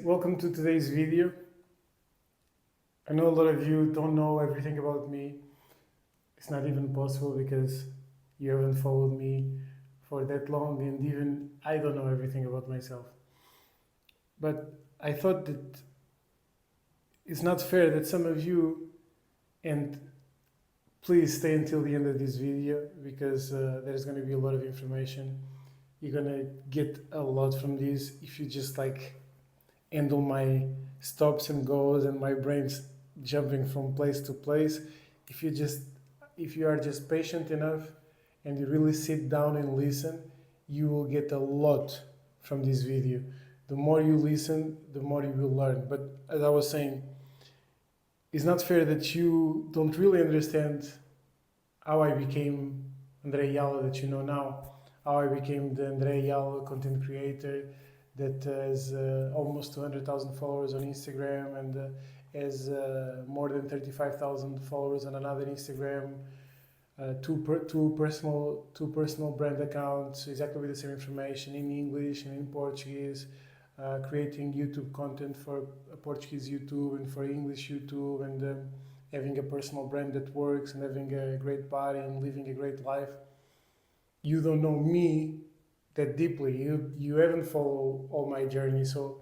Welcome to today's video. I know a lot of you don't know everything about me. It's not even possible because you haven't followed me for that long, and even I don't know everything about myself. But I thought that it's not fair that some of you, and please stay until the end of this video because there's going to be a lot of information. You're going to get a lot from this if you just handle my stops and goes and my brain's jumping from place to place. If you just if you are just patient enough and you really sit down and listen, you will get a lot from this video. The more you listen, the more you will learn. But as I was saying, it's not fair that you don't really understand how I became André Yalo that you know now, how I became the André Yalo content creator that has almost 200,000 followers on Instagram and has more than 35,000 followers on another Instagram, two personal brand accounts, exactly with the same information in English and in Portuguese, creating YouTube content for Portuguese YouTube and for English YouTube, and having a personal brand that works and having a great body and living a great life. You don't know me that deeply. You haven't followed all my journey, so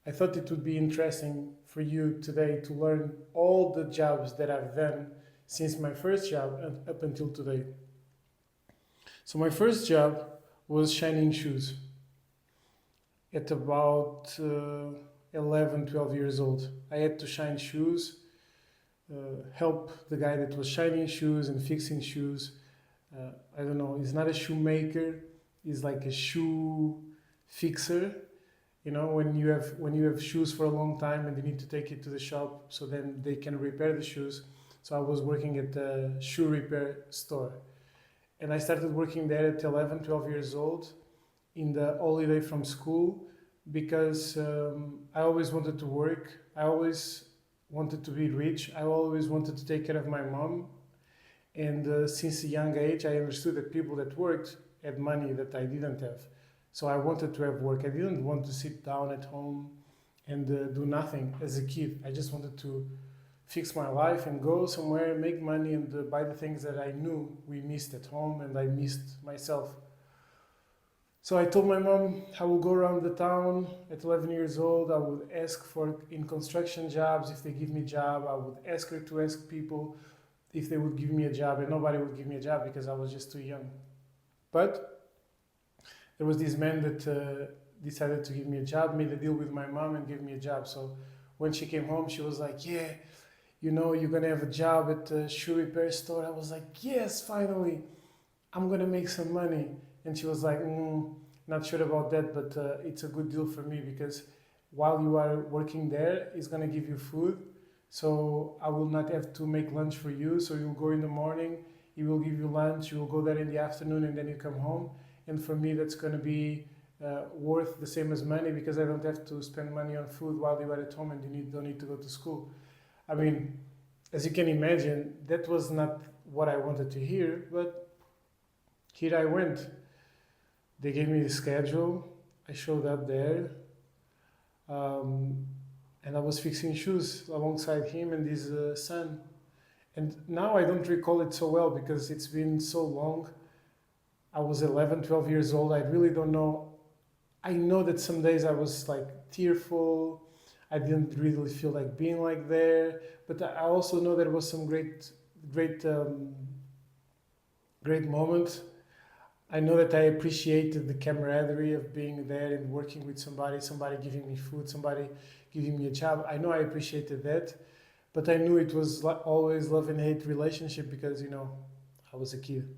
I thought it would be interesting for you today to learn all the jobs that I've done since my first job and up until today. So my first job was shining shoes at about 11, 12 years old. I had to shine shoes, help the guy that was shining shoes and fixing shoes. I don't know, he's not a shoemaker, he's like a shoe fixer. You know, when you have shoes for a long time and you need to take it to the shop so then they can repair the shoes. So I was working at a shoe repair store. And I started working there at 11, 12 years old in the holiday from school because I always wanted to work. I always wanted to be rich. I always wanted to take care of my mom. And since a young age, I understood that people that worked had money that I didn't have. So I wanted to have work. I didn't want to sit down at home and do nothing as a kid. I just wanted to fix my life and go somewhere, make money, and buy the things that I knew we missed at home and I missed myself. So I told my mom I would go around the town at 11 years old. I would ask for in construction jobs if they give me a job. I would ask her to ask people if they would give me a job, and nobody would give me a job because I was just too young. But there was this man that decided to give me a job, made a deal with my mom and gave me a job. So when she came home, she was like, yeah, you know, you're going to have a job at the shoe repair store. I was like, yes, finally, I'm going to make some money. And she was like, not sure about that, but it's a good deal for me because while you are working there, it's going to give you food. So I will not have to make lunch for you. So you'll go in the morning, he will give you lunch, you will go there in the afternoon, and then you come home. And for me, that's going to be worth the same as money because I don't have to spend money on food while you are at home and you don't need to go to school. I mean, as you can imagine, that was not what I wanted to hear, but here I went. They gave me the schedule. I showed up there. And I was fixing shoes alongside him and his son. And now I don't recall it so well because it's been so long. I was 11, 12 years old. I really don't know. I know that some days I was like tearful. I didn't really feel like being like there. But I also know there was some great moments. I know that I appreciated the camaraderie of being there and working with somebody giving me food, somebody giving me a job. I know I appreciated that, but I knew it was always love and hate relationship because, you know, I was a kid.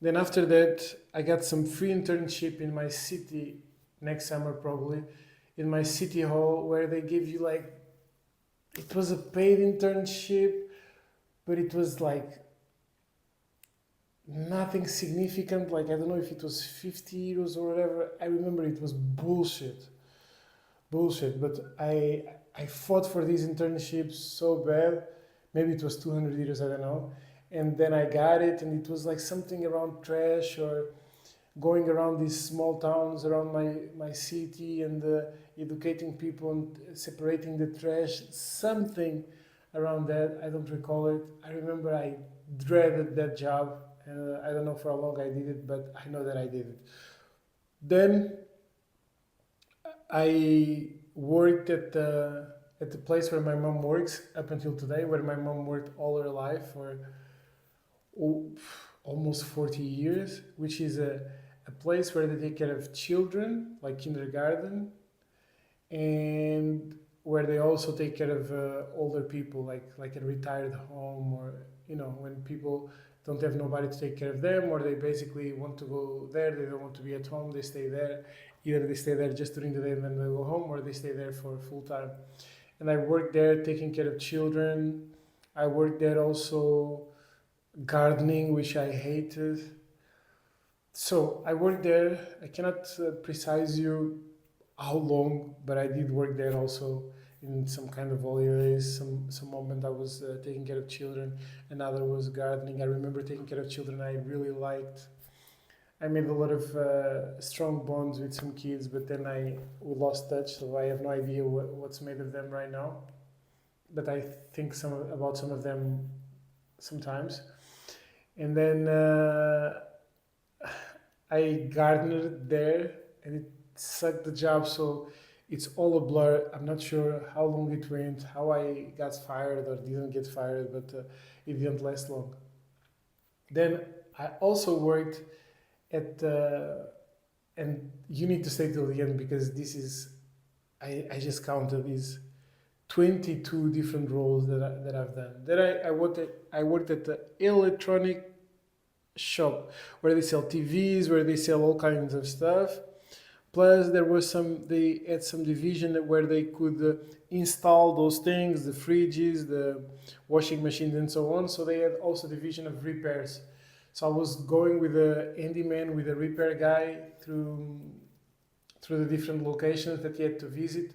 Then after that, I got some free internship in my city next summer probably, in my city hall where they give you like, it was a paid internship, but it was like nothing significant. Like, I don't know if it was 50 euros or whatever. I remember it was bullshit. But I fought for these internships so bad. Maybe it was 200 euros, I don't know. And then I got it, and it was like something around trash or going around these small towns around my city and educating people and separating the trash, something around that. I don't recall it. I remember I dreaded that job. I don't know for how long I did it, but I know that I did it. Then I worked at the place where my mom works up until today, where my mom worked all her life for oh, almost 40 years, which is a place where they take care of children, like kindergarten, and where they also take care of older people, like a retired home, or when people don't have nobody to take care of them, or they basically want to go there, they don't want to be at home, they stay there. Either they stay there just during the day and then they go home, or they stay there for full time. And I worked there taking care of children. I worked there also gardening, which I hated. So I worked there. I cannot precise you how long, but I did work there also in some kind of holidays. Some moment I was taking care of children, another was gardening. I remember taking care of children I really liked. I made a lot of strong bonds with some kids, but then we lost touch, so I have no idea what's made of them right now. But I think about some of them sometimes. And then I gardenered there, and it sucked the job, so it's all a blur. I'm not sure how long it went, how I got fired or didn't get fired, but it didn't last long. Then I also worked at and you need to stay till the end because this is I just counted these 22 different roles that I've done. Then I worked at the electronic shop where they sell TVs, where they sell all kinds of stuff. Plus, they had some division where they could install those things, the fridges, the washing machines, and so on. So they had also division of repairs. So I was going with a handyman, with a repair guy through the different locations that he had to visit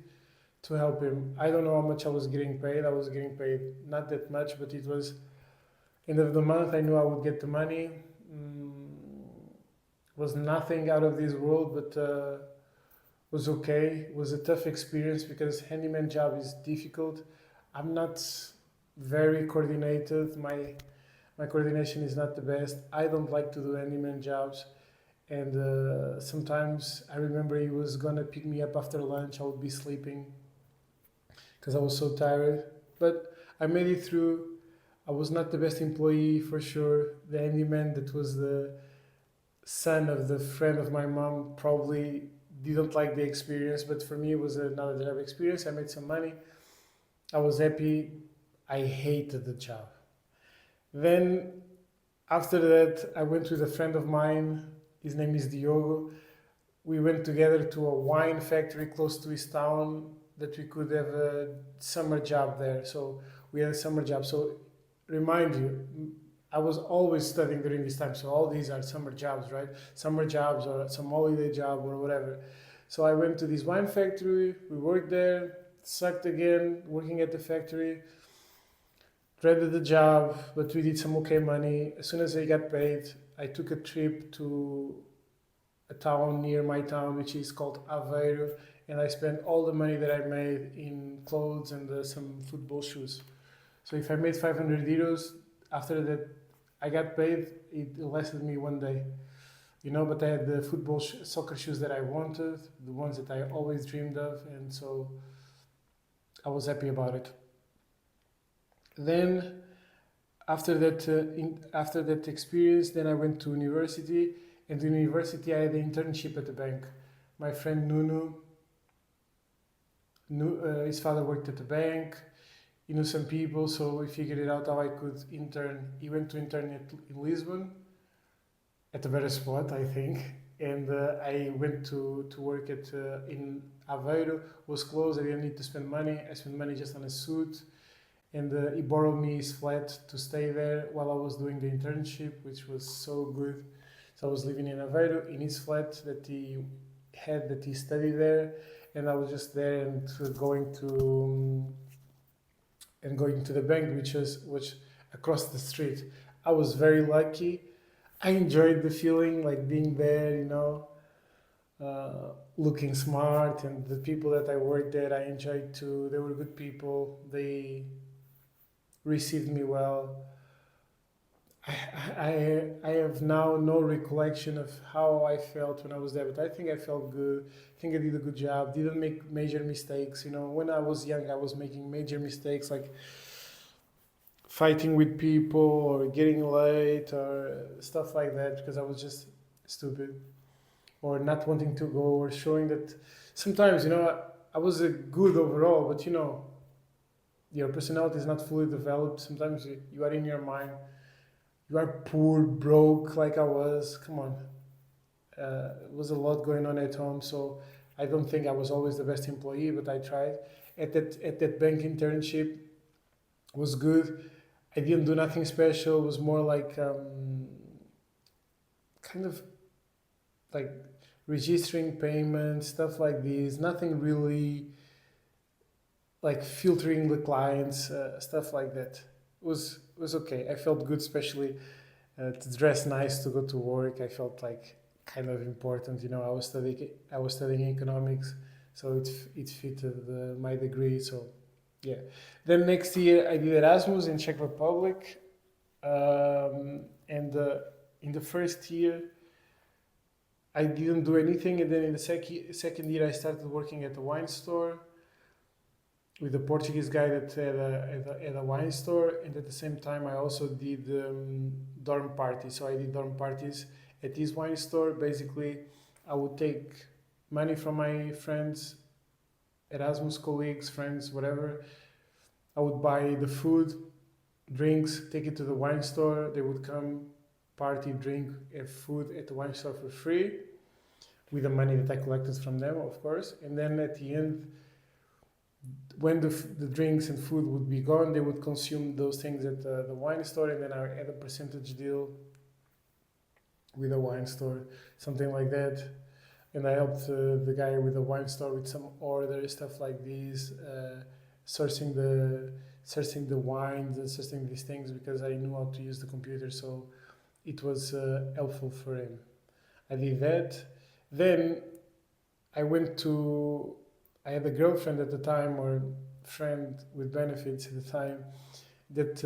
to help him. I don't know how much I was getting paid. I was getting paid not that much, but it was end of the month. I knew I would get the money. Was nothing out of this world, but was okay. It was a tough experience because handyman job is difficult. I'm not very coordinated. My coordination is not the best. I don't like to do handyman jobs. And sometimes I remember he was gonna pick me up after lunch. I would be sleeping because I was so tired. But I made it through. I was not the best employee for sure. The handyman that was the son of the friend of my mom probably didn't like the experience, but for me it was another job experience. I made some money. I was happy. I hated the job. Then after that, I went with a friend of mine. His name is Diogo. We went together to a wine factory close to his town that we could have a summer job there. So we had a summer job. So remind you, I was always studying during this time. So all these are summer jobs, right? Summer jobs or some holiday job or whatever. So I went to this wine factory. We worked there. Sucked again, working at the factory. Dreaded the job, but we did some okay money. As soon as I got paid, I took a trip to a town near my town, which is called Aveiro, and I spent all the money that I made in clothes and some football shoes. So if I made 500 euros, after that I got paid, it lasted me one day. But I had the soccer shoes that I wanted, the ones that I always dreamed of, and so I was happy about it. Then after that experience, then I went to university, and in university I had an internship at the bank. My friend Nuno, his father worked at the bank. He knew some people, so we figured it out how I could intern. He went to intern in Lisbon, at a better spot, I think. And I went to work in Aveiro. It was closed. I didn't need to spend money. I spent money just on a suit. And he borrowed me his flat to stay there while I was doing the internship, which was so good. So I was living in Aveiro in his flat that he had, that he studied there, and I was just there and going to the bank, which across the street. I was very lucky. I enjoyed the feeling, like being there, looking smart, and the people that I worked there, I enjoyed too. They were good people. They received me well. I have now no recollection of how I felt when I was there, but I think I felt good. I think I did a good job. Didn't make major mistakes. When I was young, I was making major mistakes like fighting with people or getting late or stuff like that because I was just stupid or not wanting to go or showing that sometimes, I was a good overall, but your personality is not fully developed. Sometimes you are in your mind, you are poor, broke, like I was. Come on. It was a lot going on at home, so I don't think I was always the best employee, but I tried. At that bank internship was good. I didn't do nothing special. It was more like kind of like registering payments, stuff like this. Nothing really like filtering the clients, stuff like that. It was okay. I felt good, especially to dress nice to go to work. I felt like kind of important. I was studying economics, so it fitted my degree. So yeah. Then next year I did Erasmus in Czech Republic, and in the first year I didn't do anything, and then in the second year I started working at a wine store with a Portuguese guy that had a wine store, and at the same time I also did dorm parties. So I did dorm parties at his wine store. Basically, I would take money from my friends, Erasmus colleagues, friends, whatever. I would buy the food, drinks, take it to the wine store. They would come, party, drink, have food at the wine store for free with the money that I collected from them, of course. And then at the end, when the drinks and food would be gone, they would consume those things at the wine store, and then I had a percentage deal with the wine store, something like that. And I helped the guy with the wine store with some orders, stuff like this, sourcing the wines and sourcing these things because I knew how to use the computer, so it was helpful for him. I did that. Then I went to. I had a girlfriend at the time, or friend with benefits at the time, that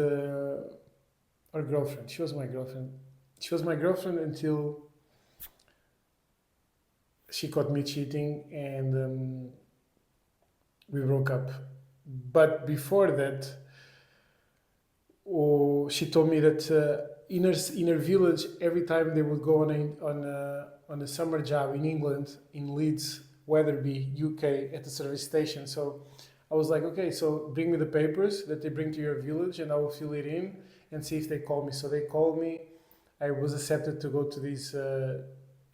or girlfriend. She was my girlfriend. She was my girlfriend until she caught me cheating, and we broke up. But before that, she told me that in her village, every time they would go on a summer job in England, in Leeds, Wetherby, UK, at the service station. So I was like, okay, so bring me the papers that they bring to your village, and I will fill it in and see if they call me. So they called me. I was accepted to go to this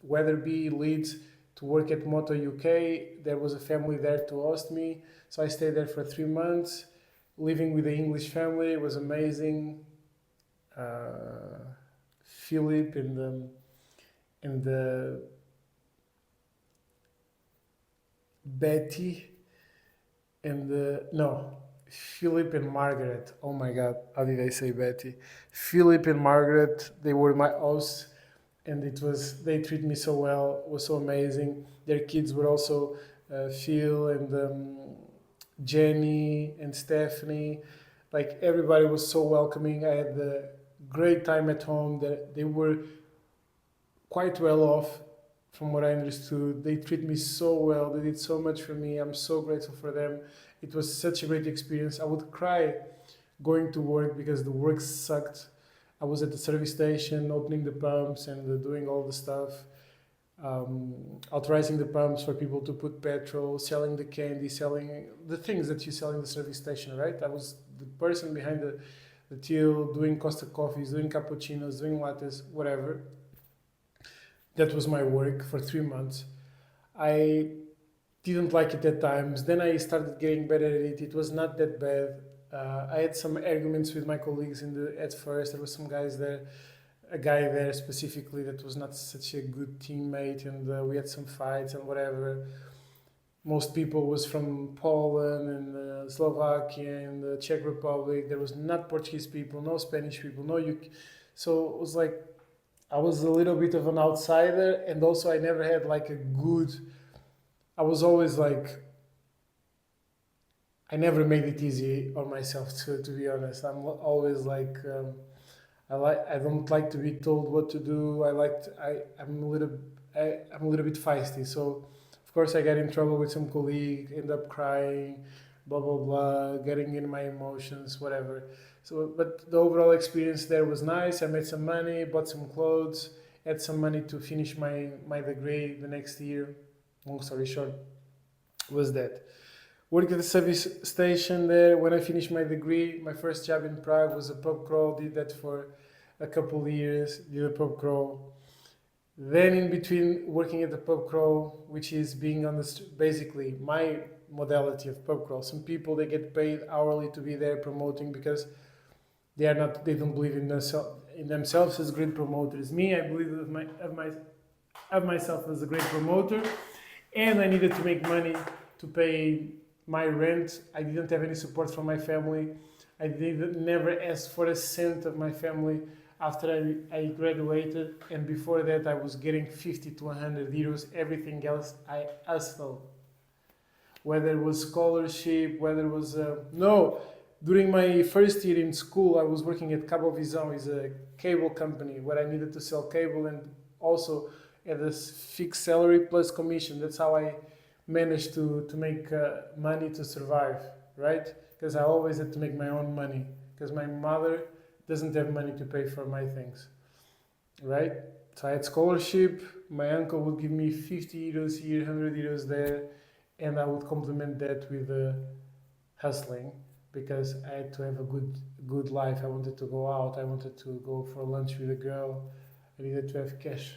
Wetherby, Leeds, to work at Moto UK. There was a family there to host me. So I stayed there for 3 months, living with the English family. It was amazing. Philip and Betty and no, Philip and Margaret. Oh my God, how did I say Betty? Philip and Margaret. They were my hosts, and they treat me so well. It was so amazing. Their kids were also Phil and Jenny and Stephanie. Like everybody was so welcoming. I had a great time at home. They were quite well off, from what I understood. They treat me so well. They did so much for me. I'm so grateful for them. It was such a great experience. I would cry going to work because the work sucked. I was at the service station opening the pumps and doing all the stuff, authorizing the pumps for people to put petrol, selling the candy, selling the things that you sell in the service station, right? I was the person behind the till, doing Costa coffees, doing cappuccinos, doing lattes, whatever. That was my work for 3 months. I didn't like it at times. Then I started getting better at it. It was not that bad. I had some arguments with my colleagues at first. There was some guys there, a guy there specifically that was not such a good teammate, and we had some fights and whatever. Most people was from Poland and Slovakia and the Czech Republic. There was not Portuguese people, no Spanish people, no UK. So it was like I was a little bit of an outsider, and also I never had like a good. I was always like, I never made it easy on myself. To be honest, I'm always like, I don't like to be told what to do. I'm a little bit feisty. So of course I get in trouble with some colleague, end up crying, blah blah blah, getting in my emotions, whatever. So, but the overall experience there was nice. I made some money, bought some clothes, had some money to finish my degree the next year. Long story short, was that. Worked at the service station there. When I finished my degree, my first job in Prague was a pub crawl. Did that for a couple of years. Did a pub crawl. Then in between working at the pub crawl, which is being on the basically my modality of pub crawl. Some people they get paid hourly to be there promoting because they don't believe in themselves as great promoters. Me, I believe of myself as a great promoter, and I needed to make money to pay my rent. I didn't have any support from my family. I never asked for a cent of my family after I graduated, and before that I was getting 50 to 100 euros. Everything else I hustled, whether it was scholarship, whether it was no. During my first year in school, I was working at Cablevisão, is a cable company where I needed to sell cable and also at a fixed salary plus commission. That's how I managed to make money to survive, right? Because I always had to make my own money because my mother doesn't have money to pay for my things, right? So I had scholarship. My uncle would give me 50 euros here, 100 euros there, and I would complement that with hustling because I had to have a good life. I wanted to go out. I wanted to go for lunch with a girl. I needed to have cash.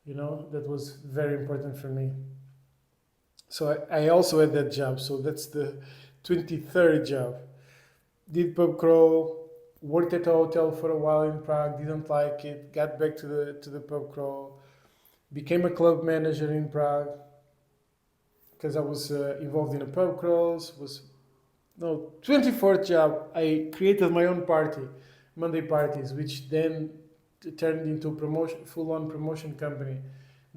That was very important for me. So I also had that job. So that's the 23rd job. Did pub crawl, worked at a hotel for a while in Prague, didn't like it, got back to the pub crawl, became a club manager in Prague because I was involved in a pub crawls. 24th job, I created my own party, Monday parties, which then turned into a full-on promotion company.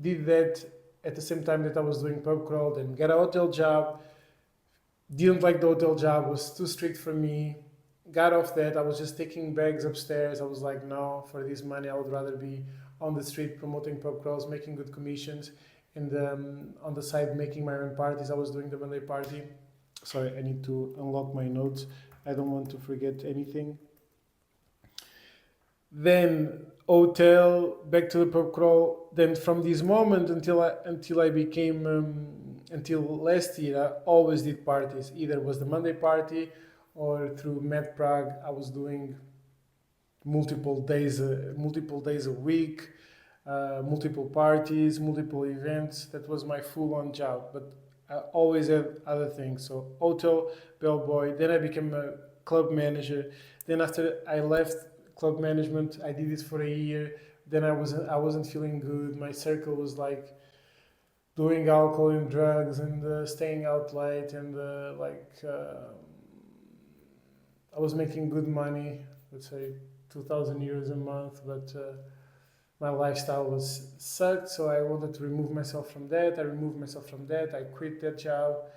Did that at the same time that I was doing pub crawl, then got a hotel job. Didn't like the hotel job, was too strict for me. Got off that, I was just taking bags upstairs. I was like, no, for this money, I would rather be on the street promoting pub crawls, making good commissions, and on the side making my own parties. I was doing the Monday party. Sorry, I need to unlock my notes. I don't want to forget anything. Then hotel, back to the pub crawl. Then from this moment until I became until last year, I always did parties. Either was the Monday party or through Med Prague, I was doing multiple days a week, multiple parties, multiple events. That was my full-on job. But I always had other things. So hotel, bellboy. Then I became a club manager. Then after I left club management, I did this for a year. Then I wasn't feeling good. My circle was like doing alcohol and drugs and staying out late and I was making good money, let's say 2,000 euros a month, but my lifestyle was sucked, so I wanted to remove myself from that. I removed myself from that. I quit that job,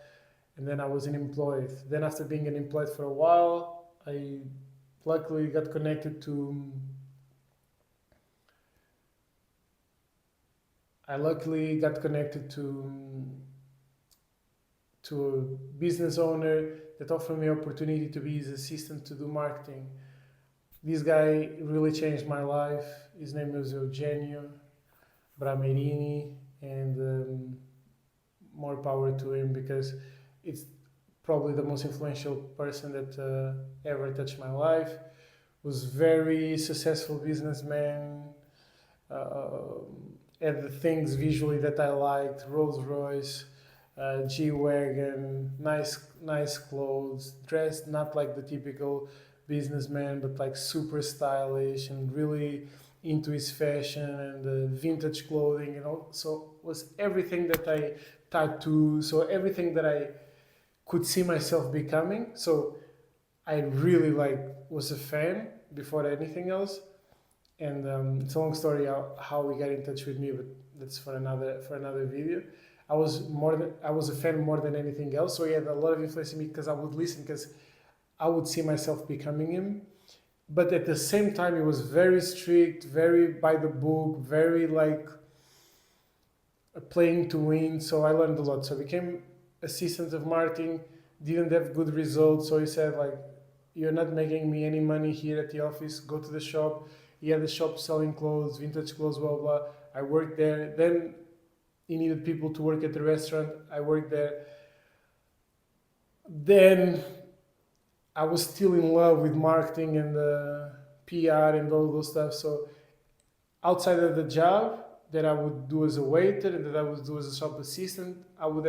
and then I was unemployed. Then after being unemployed for a while, I luckily got connected to a business owner that offered me opportunity to be his assistant to do marketing. This guy really changed my life. His name was Eugenio Bramerini, and more power to him because it's probably the most influential person that ever touched my life. Was very successful businessman, had the things visually that I liked, Rolls Royce, G-Wagon, nice clothes, dressed not like the typical businessman, but like super stylish and really into his fashion and vintage clothing, so was everything that I tattoo, so everything that I could see myself becoming. So I really was a fan before anything else. And it's a long story how he got in touch with me, but that's for another video. I was a fan more than anything else, so he had a lot of influence in me because I would listen, because I would see myself becoming him. But at the same time, he was very strict, very by the book, very like playing to win. So I learned a lot. So I became assistant of marketing, didn't have good results. So he said like, you're not making me any money here at the office, go to the shop. He had a shop selling clothes, vintage clothes, blah, blah. I worked there. Then he needed people to work at the restaurant. I worked there. Then I was still in love with marketing and PR and all those stuff. So outside of the job that I would do as a waiter and that I would do as a shop assistant, I would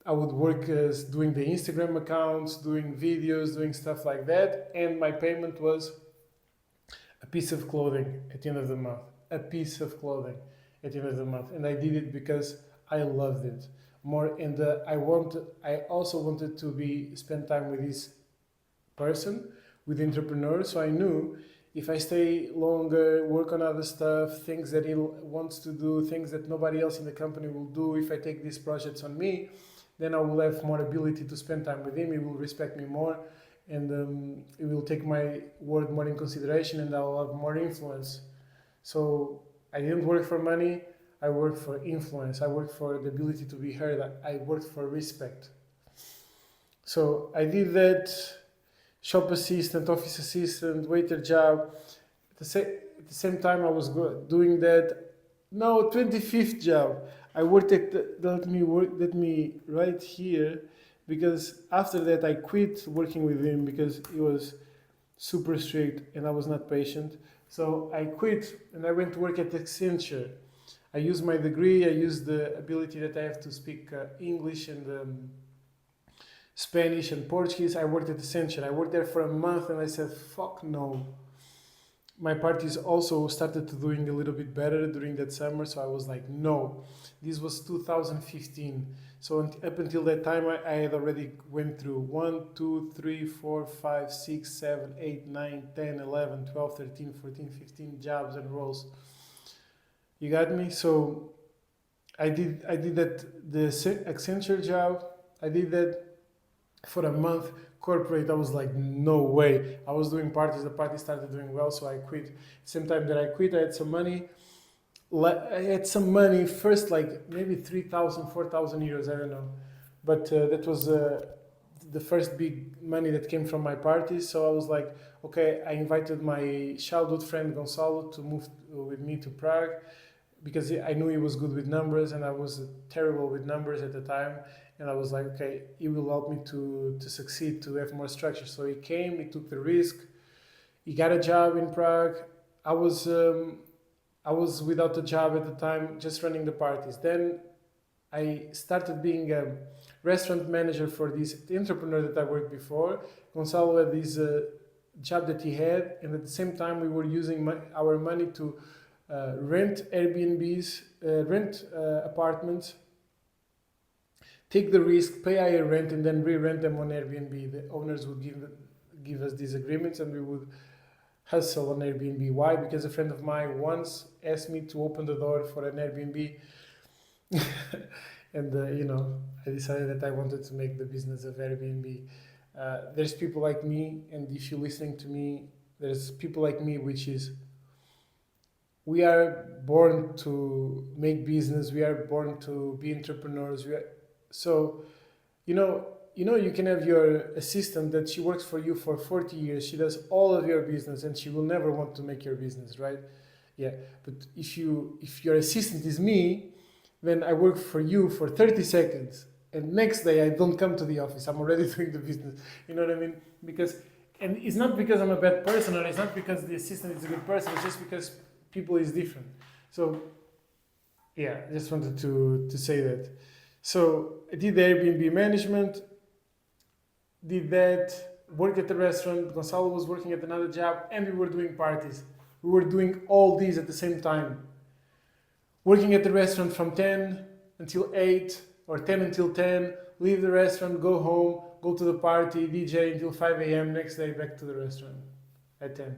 work as doing the Instagram accounts, doing videos, doing stuff like that. And my payment was a piece of clothing at the end of the month. A piece of clothing at the end of the month. And I did it because I loved it more. And I also wanted to spend time with this person, with the entrepreneur. So I knew if I stay longer, work on other stuff, things that he wants to do, things that nobody else in the company will do, if I take these projects on me, then I will have more ability to spend time with him. He will respect me more, and he will take my word more in consideration, and I will have more influence. So I didn't work for money. I worked for influence. I worked for the ability to be heard. I worked for respect. So I did that shop assistant, office assistant, waiter job. At the same time I was doing that. No, 25th job. I worked at let me right here, because after that I quit working with him because he was super strict and I was not patient. So I quit and I went to work at Accenture. I used my degree, I used the ability that I have to speak English and Spanish and Portuguese. I worked at Accenture. I worked there for a month and I said, fuck no. My parties also started to doing a little bit better during that summer, so I was like, no. This was 2015. So up until that time, I had already went through 1, 2, 3, 4, 5, 6, 7, 8, 9, 10, 11, 12, 13, 14, 15 jobs and roles. You got me? So I did that, the Accenture job. I did that for a month. Corporate, I was like, no way. I was doing parties, the party started doing well, so I quit. Same time that I quit, I had some money. First, like maybe 3,000, 4,000 euros, I don't know. But that was the first big money that came from my parties. So I was like, okay, I invited my childhood friend Gonzalo to move with me to Prague, because I knew he was good with numbers and I was terrible with numbers at the time. And I was like, okay, he will help me to succeed, to have more structure. So he came, he took the risk, he got a job in Prague. I was without a job at the time, just running the parties. Then I started being a restaurant manager for this entrepreneur that I worked before. Gonzalo had this job that he had, and at the same time we were using our money to rent Airbnbs, rent apartments, take the risk, pay higher rent, and then re-rent them on Airbnb. The owners would give us these agreements and we would hustle on Airbnb. Why? Because a friend of mine once asked me to open the door for an Airbnb. And, I decided that I wanted to make the business of Airbnb. There's people like me, and if you're listening to me, there's people like me, which is, we are born to make business. We are born to be entrepreneurs. So, you can have your assistant that she works for you for 40 years. She does all of your business and she will never want to make your business, right? Yeah. But if your assistant is me, then I work for you for 30 seconds and next day I don't come to the office. I'm already doing the business. You know what I mean? And it's not because I'm a bad person, or it's not because the assistant is a good person. It's just because people is different. So yeah, I just wanted to say that. So I did the Airbnb management, did that, worked at the restaurant. Gonzalo was working at another job, and we were doing parties. We were doing all these at the same time. Working at the restaurant from 10 until 8 or 10 until 10, leave the restaurant, go home, go to the party, DJ until 5 a.m. next day back to the restaurant at 10.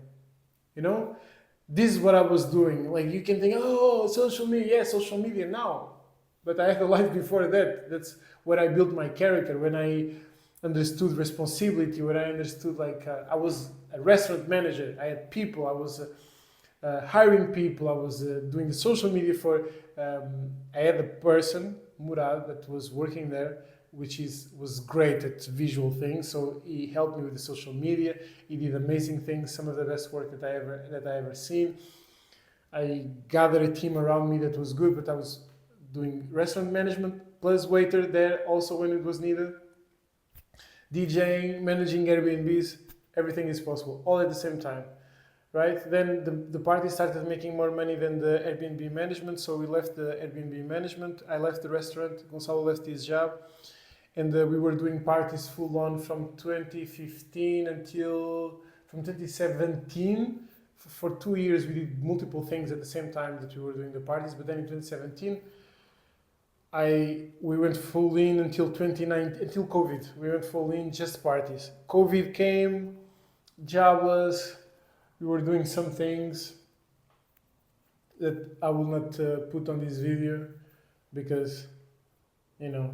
this is what I was doing. Like you can think, oh, social media, yeah, social media now. But I had a life before that. That's where I built my character, when I understood responsibility, when I understood I was a restaurant manager. I had people, I was hiring people, I was doing the social media for, I had a person, Murad, that was working there, which was great at visual things. So he helped me with the social media. He did amazing things, some of the best work that I ever seen. I gathered a team around me that was good, but I was doing restaurant management plus waiter there also when it was needed. DJing, managing Airbnbs, everything is possible, all at the same time, right? Then the party started making more money than the Airbnb management, so we left the Airbnb management. I left the restaurant, Gonçalo left his job, and we were doing parties full on from 2015 until from 2017. For 2 years, we did multiple things at the same time that we were doing the parties. But then in 2017, we went full in until 2019, until COVID. We went full in, just parties. COVID came, jobless. We were doing some things that I will not put on this video because,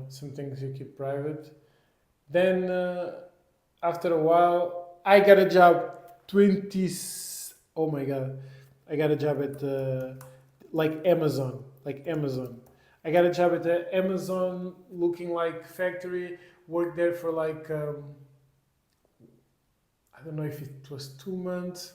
some things you keep private. Then after a while, I got a job. Oh my god, I got a job at Amazon. I got a job at the Amazon, looking like factory. Worked there for I don't know if it was 2 months,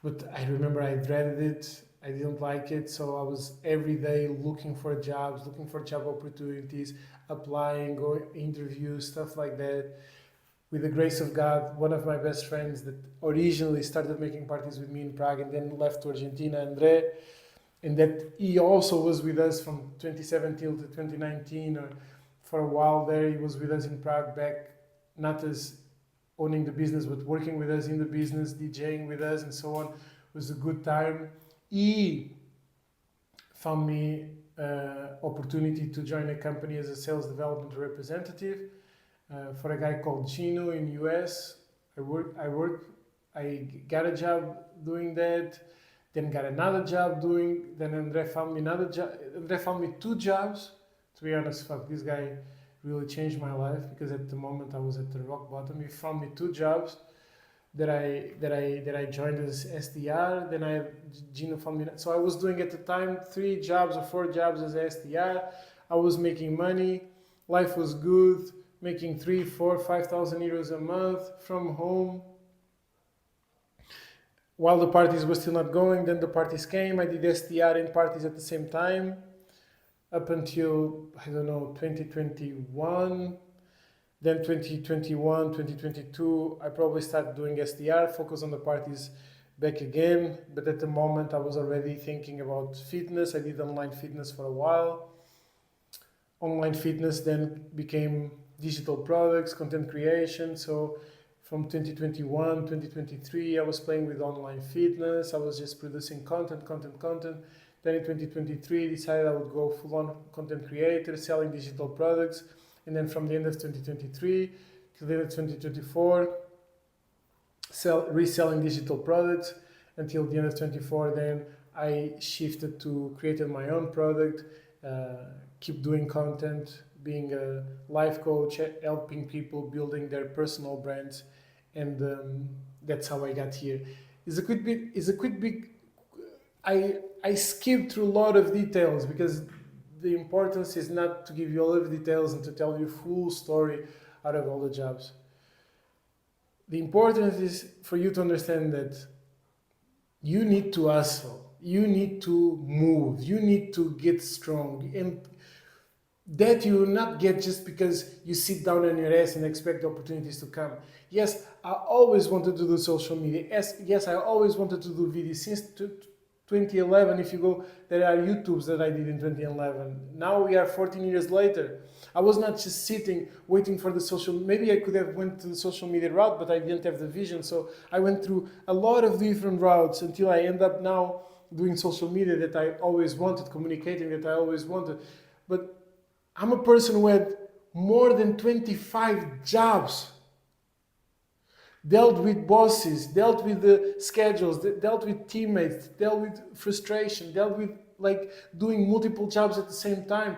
but I remember I dreaded it. I didn't like it, so I was every day looking for jobs, looking for job opportunities, applying, going interviews, stuff like that. With the grace of God, one of my best friends that originally started making parties with me in Prague and then left to Argentina, Andre, and that he also was with us from 2017 to 2019, or for a while there. He was with us in Prague back, not as owning the business, but working with us in the business, DJing with us and so on. It was a good time. He found me opportunity to join a company as a sales development representative for a guy called Gino in US. I got a job doing that, then got another job doing, then Andre found me another job. Andre found me 2 jobs. To be honest, fuck, this guy really changed my life, because at the moment I was at the rock bottom. He found me 2 jobs that I joined as SDR. Then Gino found me. So I was doing at the time 3 jobs or 4 jobs as SDR. I was making money. Life was good, making 3, 4, 5,000 euros a month from home. While the parties were still not going, then the parties came. I did SDR in parties at the same time, up until, 2021. Then 2021, 2022, I probably started doing SDR, focus on the parties back again. But at the moment, I was already thinking about fitness. I did online fitness for a while. Online fitness then became digital products, content creation. So from 2021, 2023, I was playing with online fitness. I was just producing content. Then in 2023, decided I would go full-on content creator, selling digital products. And then from the end of 2023 to the end of 2024, reselling digital products until the end of 24. Then I shifted to creating my own product, keep doing content, being a life coach, helping people building their personal brands, and that's how I got here. It's a quick bit. I skipped through a lot of details because the importance is not to give you all of the details and to tell you full story out of all the jobs. The importance is for you to understand that you need to hustle, you need to move, you need to get strong, and that you will not get just because you sit down on your ass and expect opportunities to come. Yes, I always wanted to do social media. Yes, I always wanted to do videos since 2011. If you go, there are YouTubes that I did in 2011. Now we are 14 years later. I was not just sitting waiting for the social. Maybe I could have went to the social media route, but I didn't have the vision. So I went through a lot of different routes until I end up now doing social media that I always wanted, communicating that I always wanted. But I'm a person who had more than 25 jobs. dealt with bosses, dealt with the schedules, dealt with teammates, dealt with frustration, dealt with like doing multiple jobs at the same time,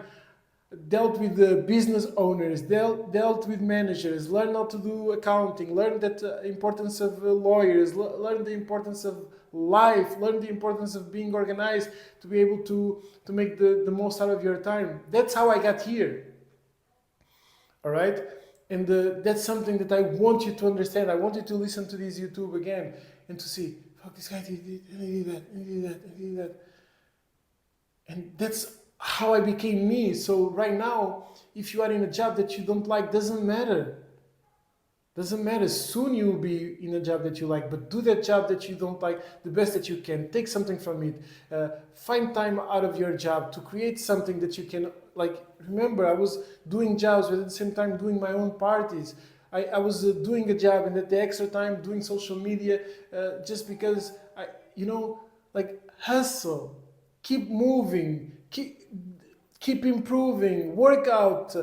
dealt with the business owners, dealt with managers, learned how to do accounting, learned that importance of lawyers, learned the importance of life, learned the importance of being organized to be able to make the most out of your time. That's how I got here. All right? And that's something that I want you to understand. I want you to listen to this YouTube again and to see, fuck, this guy did that, and he did that, and he did that, and he did that. And that's how I became me. So right now, if you are in a job that you don't like, doesn't matter. Doesn't matter. Soon you will be in a job that you like, but do that job that you don't like the best that you can. Take something from it. Find time out of your job to create something that you can, like, remember, I was doing jobs, but at the same time doing my own parties. I was doing a job and at the extra time doing social media just because like hustle, keep moving, keep improving, work out.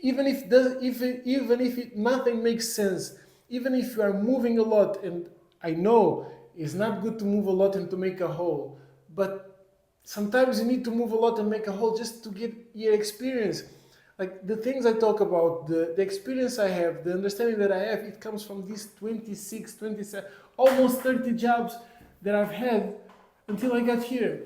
Even if nothing makes sense, even if you are moving a lot, and I know it's not good to move a lot and to make a hole, but sometimes you need to move a lot and make a hole just to get your experience. Like the things I talk about, the experience I have, the understanding that I have, it comes from these 26, 27, almost 30 jobs that I've had until I got here.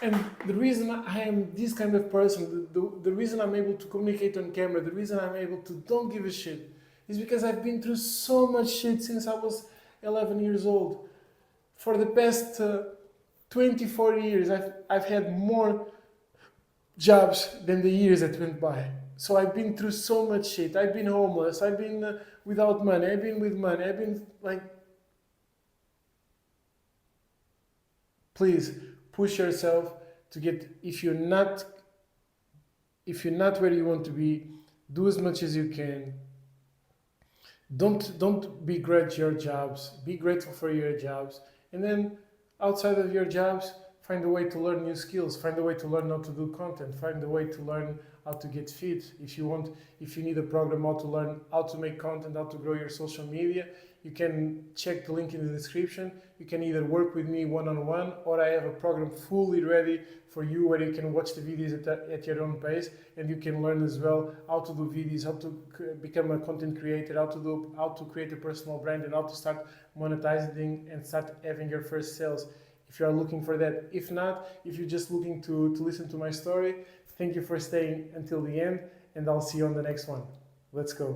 And the reason I am this kind of person, the reason I'm able to communicate on camera, the reason I'm able to don't give a shit, is because I've been through so much shit since I was 11 years old. For the past 24 years, I've had more jobs than the years that went by. So I've been through so much shit. I've been homeless, I've been without money, I've been with money, I've been like... Please, push yourself to get, if you're not where you want to be, do as much as you can. Don't begrudge your jobs. Be grateful for your jobs. And then outside of your jobs, find a way to learn new skills. Find a way to learn how to do content. Find a way to learn how to get fit. If you need a program how to learn how to make content, how to grow your social media, you can check the link in the description. You can either work with me one-on-one, or I have a program fully ready for you where you can watch the videos at your own pace, and you can learn as well how to do videos, how to become a content creator, how to create a personal brand, and how to start monetizing and start having your first sales. If you are looking for that. If not, if you're just looking to listen to my story, thank you for staying until the end, and I'll see you on the next one. Let's go.